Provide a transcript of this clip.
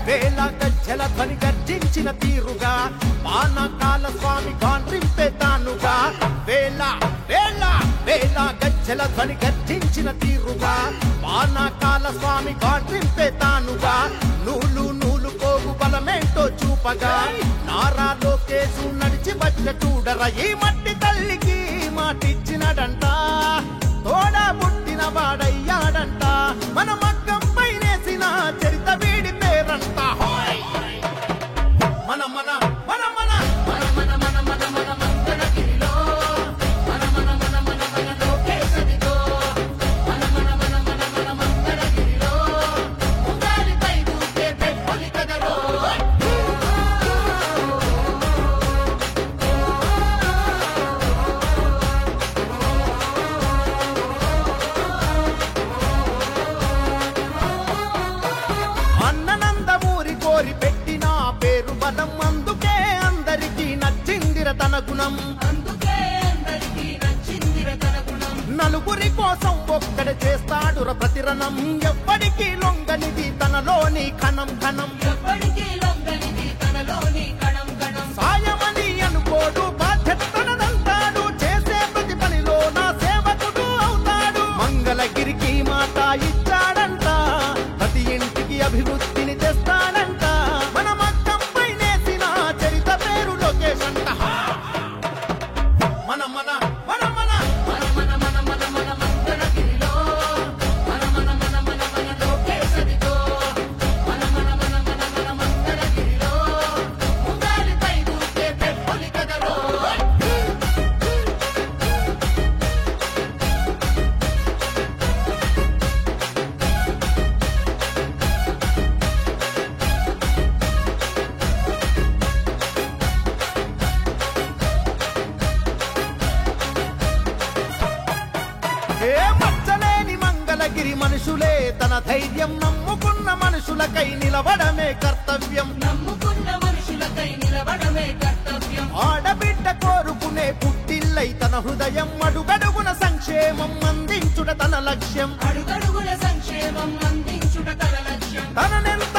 వేల గజ్జల ధ్వని గర్జించిన తీరుగా పానకాల స్వామి గాండ్రింపే తానుగా వేల వేల వేల గజ్జల ధ్వని గర్జించిన తీరుగా పానకాల స్వామి గాండ్రింపే తానుగా నూలు నూలు పోగు బలమేంటో చూపగా నారా లోకేశు నడిచి వచ్చ చూడర ఈ మట్టి తల్లికి మాటిచ్చినడంట తోడా పుట్టిన వాడయ్యాడంట మన మగ్గం పైనేసిన చరిత వీడి పేరంట మన మన మన మన మన మన మన మన మన మంగళగిరిలో మన మన మన మన మన లోకేశదిగో మన మన మన మన మన మంగళగిరిలో ఉగాలిపై దూకే పెట్టులి కదరో అన్ననందమూరి కోరి పెట్టిన పేరు బలం అందుకే అందరికీ నచ్చిందిర తన గుణం నలుగురి కోసం ఒక్కడే చేస్తాడుర ప్రతిరణం ఎవ్వడికి లొంగనిది తనలోని కణం కణం సాయమని అనుకోడు బాధ్యత తనదంటాడు చేసే ప్రతి పనిలో నా సేవకుడు అవుతాడు మంగళగిరికి మాట ఇచ్చాడంట ప్రతి ఇంటికి అభివృద్ధిని తెస్తాడంట మన మగ్గం పైనేసిన చరిత పేరు లోకేశ్ అంట మన మన మన మన మన మన మన మన మన మంగళగిరిలో మన మన మన మన మన లోకేశదిగో మన మన మన మన మన మంగళగిరిలో ఉగాలిపై దూకే పెట్టులి కదరో ఏ మచ్చలేని మంగళగిరి మనుషులే తన ధైర్యం నమ్ముకున్న మనుషులకై నిలబడమే కర్తవ్యం ఆడబిడ్డ కోరుకునే పుట్టిల్లై తన హృదయం అడుగడుగున సంక్షేమం అందించుట తన లక్ష్యం తననెంత